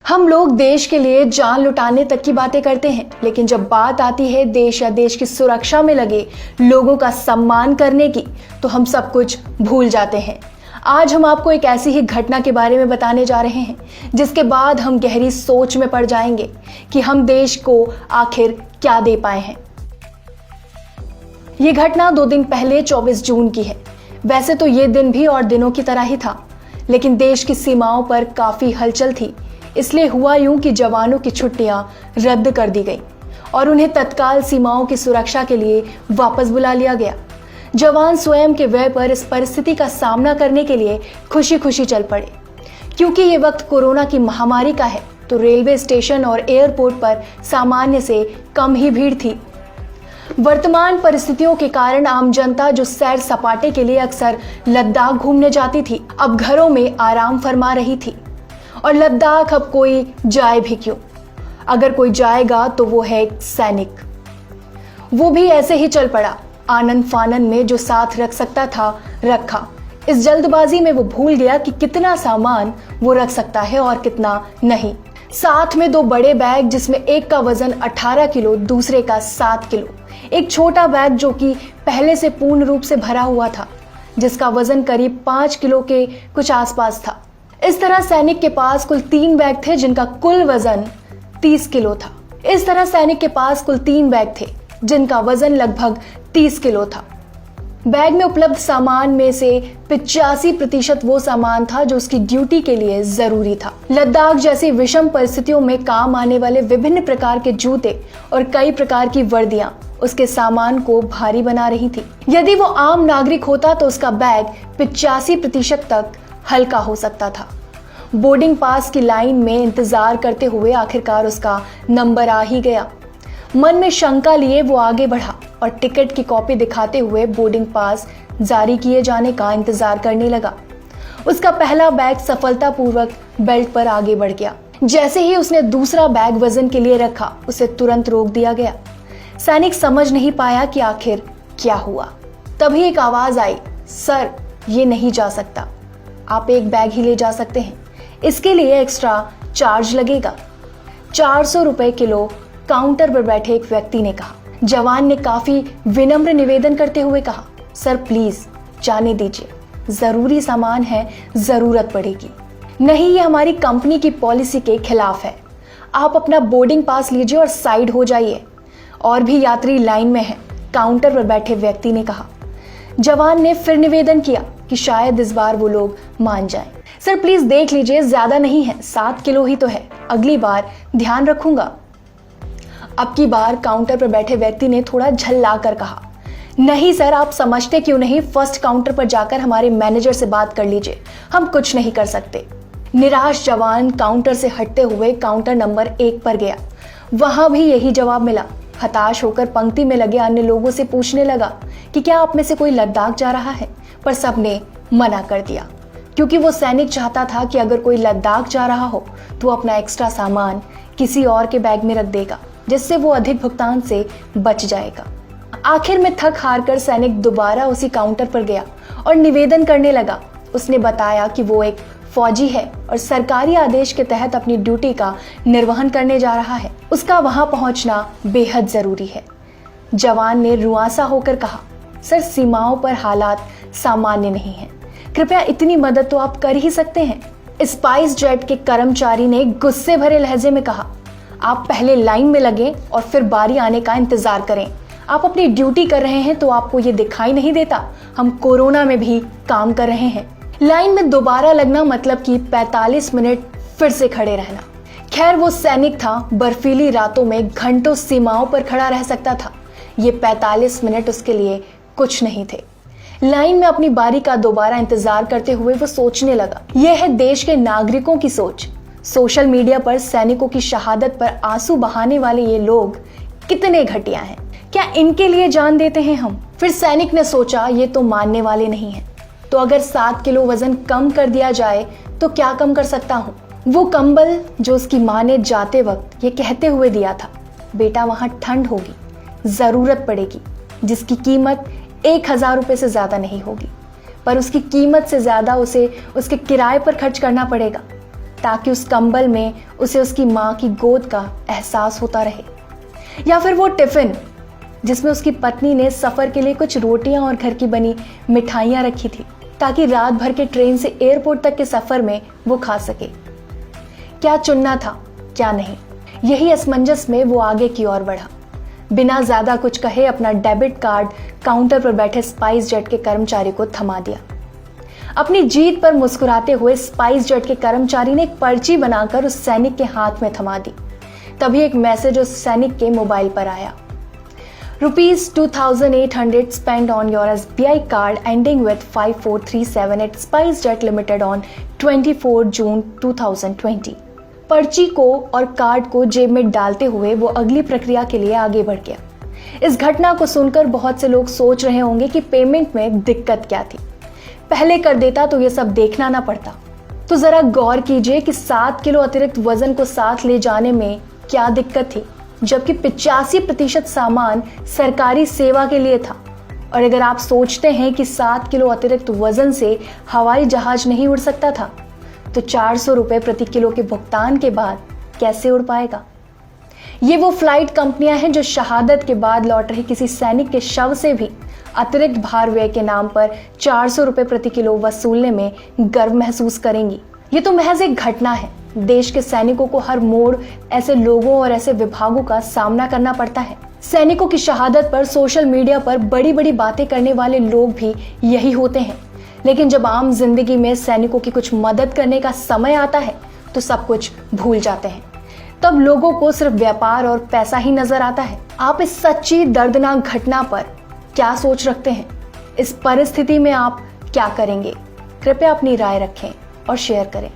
हम लोग देश के लिए जान लुटाने तक की बातें करते हैं, लेकिन जब बात आती है देश या देश की सुरक्षा में लगे लोगों का सम्मान करने की, तो हम सब कुछ भूल जाते हैं। आज हम आपको एक ऐसी ही घटना के बारे में बताने जा रहे हैं जिसके बाद हम गहरी सोच में पड़ जाएंगे कि हम देश को आखिर क्या दे पाए हैं। ये घटना 2 दिन पहले 24 जून की है। वैसे तो ये दिन भी और दिनों की तरह ही था, लेकिन देश की सीमाओं पर काफी हलचल थी। इसलिए हुआ यूं कि जवानों की छुट्टियां रद्द कर दी गई और उन्हें तत्काल सीमाओं की सुरक्षा के लिए वापस बुला लिया गया। जवान स्वयं के व्यय पर इस परिस्थिति का सामना करने के लिए खुशी खुशी चल पड़े। क्योंकि ये वक्त कोरोना की महामारी का है, तो रेलवे स्टेशन और एयरपोर्ट पर सामान्य से कम ही भीड़ थी। वर्तमान परिस्थितियों के कारण आम जनता जो सैर सपाटे के लिए अक्सर लद्दाख घूमने जाती थी, अब घरों में आराम फरमा रही थी। और लद्दाख अब कोई जाए भी क्यों, अगर कोई जाएगा तो वो है सैनिक। वो भी ऐसे ही चल पड़ा, आनंद फानन में जो साथ रख सकता था रखा। इस जल्दबाजी में वो भूल गया कि कितना सामान वो रख सकता है और कितना नहीं। साथ में 2 बड़े बैग, जिसमें एक का वजन 18 किलो, दूसरे का 7 किलो। एक छोटा बैग जो कि पहले से पूर्ण रूप से भरा हुआ था, जिसका वजन करीब 5 किलो के कुछ आसपास था। इस तरह सैनिक के पास कुल 3 बैग थे जिनका कुल वजन 30 किलो था। इस तरह सैनिक के पास कुल 3 बैग थे जिनका वजन लगभग 30 किलो था। बैग में उपलब्ध सामान में से 85% वो सामान था जो उसकी ड्यूटी के लिए जरूरी था। लद्दाख जैसी विषम परिस्थितियों में काम आने वाले विभिन्न प्रकार के जूते और कई प्रकार की वर्दियां उसके सामान को भारी बना रही थी। यदि वो आम नागरिक होता तो उसका बैग 85% तक हल्का हो सकता था। बोर्डिंग पास की लाइन में इंतजार करते हुए आखिरकार उसका नंबर आ ही गया। मन में शंका लिए वो आगे बढ़ा और टिकट की कॉपी दिखाते हुए बोर्डिंग पास जारी किए जाने का इंतजार करने लगा। उसका पहला बैग सफलतापूर्वक बेल्ट पर आगे बढ़ गया। जैसे ही उसने दूसरा बैग वजन के लिए रखा, उसे तुरंत रोक दिया गया। सैनिक समझ नहीं पाया कि आखिर क्या हुआ। तभी एक आवाज आई, सर ये नहीं जा सकता, आप एक बैग ही ले जा सकते हैं, इसके लिए एक्स्ट्रा चार्ज लगेगा। 400 रुपए किलो, काउंटर पर बैठे एक व्यक्ति ने कहा। जवान ने काफी विनम्र निवेदन करते हुए कहा, सर प्लीज जाने दीजिए, जरूरी सामान है, जरूरत पड़ेगी। नहीं, ये हमारी कंपनी की पॉलिसी के खिलाफ है। आप अपना बोर्डिंग पास लीजिए और साइड हो जाइए। और भी यात्री लाइन में हैं, काउंटर पर बैठे व्यक्ति ने कहा। जवान ने फिर निवेदन किया कि शायद इस बार वो लोग मान जाएं। सर प्लीज देख लीजिए, ज्यादा नहीं है, 7 किलो ही तो है, अगली बार ध्यान रखूंगा। अब की बार काउंटर पर बैठे व्यक्ति ने थोड़ा झल्ला कर कहा, नहीं सर, आप समझते क्यों नहीं, फर्स्ट काउंटर पर जाकर हमारे मैनेजर से बात कर लीजिए, हम कुछ नहीं कर सकते। निराश जवान काउंटर से हटते हुए काउंटर नंबर 1 पर गया। वहां भी यही जवाब मिला। हताश होकर पंक्ति में लगे अन्य लोगों से पूछने लगा कि क्या आप में से कोई लद्दाख जा रहा है, पर सबने मना कर दिया, क्योंकि वो सैनिक चाहता था कि अगर कोई लद्दाख जा रहा हो तो अपना एक्स्ट्रा सामान किसी और के बैग में रख देगा, जिससे वो अधिक भुगतान से बच जाएगा। आखिर में थक हार कर सैनिक दोबारा उसी काउंटर पर गया और निवेदन करने लगा। उसने बताया कि वो एक फौजी है और सरकारी आदेश के तहत अपनी ड्यूटी का निर्वहन करने जा रहा है। उसका वहां पहुंचना बेहद जरूरी है। जवान ने रुआंसा होकर कहा, सर सीमाओं पर हालात सामान्य नहीं है, कृपया इतनी मदद तो आप कर ही सकते हैं। स्पाइस जेट के कर्मचारी ने गुस्से भरे लहजे में कहा, आप पहले लाइन में लगें और फिर बारी आने का इंतजार करें। आप अपनी ड्यूटी कर रहे हैं तो आपको ये दिखाई नहीं देता, हम कोरोना में भी काम कर रहे हैं। लाइन में दोबारा लगना मतलब कि 45 मिनट फिर से खड़े रहना। खैर वो सैनिक था, बर्फीली रातों में घंटों सीमाओं पर खड़ा रह सकता था। ये 45 मिनट उसके लिए कुछ नहीं थे। लाइन में अपनी बारी का दोबारा इंतजार करते हुए वो सोचने लगा, यह है देश के नागरिकों की सोच। सोशल मीडिया पर सैनिकों की शहादत पर आंसू बहाने वाले ये लोग कितने घटिया हैं, क्या इनके लिए जान देते हैं हम। फिर सैनिक ने सोचा, ये तो मानने वाले नहीं हैं, तो अगर 7 किलो वजन कम कर दिया जाए तो क्या कम कर सकता हूँ। वो कंबल जो उसकी माँ ने जाते वक्त ये कहते हुए दिया था, बेटा वहां ठंड होगी, जरूरत पड़ेगी, जिसकी कीमत 1000 रुपए से ज्यादा नहीं होगी, पर उसकी कीमत से ज्यादा उसे उसके किराए पर खर्च करना पड़ेगा। ताकि उस कंबल में उसे उसकी माँ की गोद का एहसास होता रहे। या फिर वो टिफिन जिसमें उसकी पत्नी ने सफर के लिए कुछ रोटियां और घर की बनी मिठाइयां रखी थी, ताकि रात भर के ट्रेन से एयरपोर्ट तक के सफर में वो खा सके। क्या चुनना था, क्या नहीं, यही असमंजस में वो आगे की ओर बढ़ा। बिना ज्यादा कुछ कहे अपना डेबिट कार्ड काउंटर पर बैठे स्पाइस जेट के कर्मचारी को थमा दिया। अपनी जीत पर मुस्कुराते हुए स्पाइस जेट के कर्मचारी ने एक पर्ची बनाकर उस सैनिक के हाथ में थमा दी। तभी एक मैसेज उस सैनिक के मोबाइल पर आया। ₹2800 spent on your SBI card ending with 5437 at SpiceJet Limited on 24 June 2020। पर्ची को और कार्ड को जेब में डालते हुए वो अगली प्रक्रिया के लिए आगे बढ़ गया। इस घटना को सुनकर बहुत से लोग सोच रहे होंगे कि पेमेंट में दिक्कत क्या थी, पहले कर देता तो ये सब देखना ना पड़ता। तो जरा गौर कीजिए कि 7 किलो अतिरिक्त वजन को साथ ले जाने में क्या दिक्कत थी, जबकि 85% सामान सरकारी सेवा के लिए था। और अगर आप सोचते हैं कि 7 किलो अतिरिक्त वजन से हवाई जहाज नहीं उड़ सकता था, तो 400 रुपए प्रति किलो के भुगतान के बाद कैसे उड़ पाएगा? ये वो फ्लाइट कंपनियां हैं जो शहादत के बाद लौट रहे किसी सैनिक के शव से भी अतिरिक्त भार व्यय के नाम पर 400 रुपए प्रति किलो वसूलने में गर्व महसूस करेंगी। ये तो महज एक घटना है। देश के सैनिकों को हर मोड़ ऐसे लोगों और ऐसे विभागों का सामना करना पड़ता है। सैनिकों की शहादत पर सोशल मीडिया पर बड़ी बड़ी बातें करने वाले लोग भी यही होते हैं, लेकिन जब आम जिंदगी में सैनिकों की कुछ मदद करने का समय आता है तो सब कुछ भूल जाते हैं। तब लोगों को सिर्फ व्यापार और पैसा ही नजर आता है। आप इस सच्ची दर्दनाक घटना पर क्या सोच रखते हैं? इस परिस्थिति में आप क्या करेंगे? कृपया अपनी राय रखें और शेयर करें।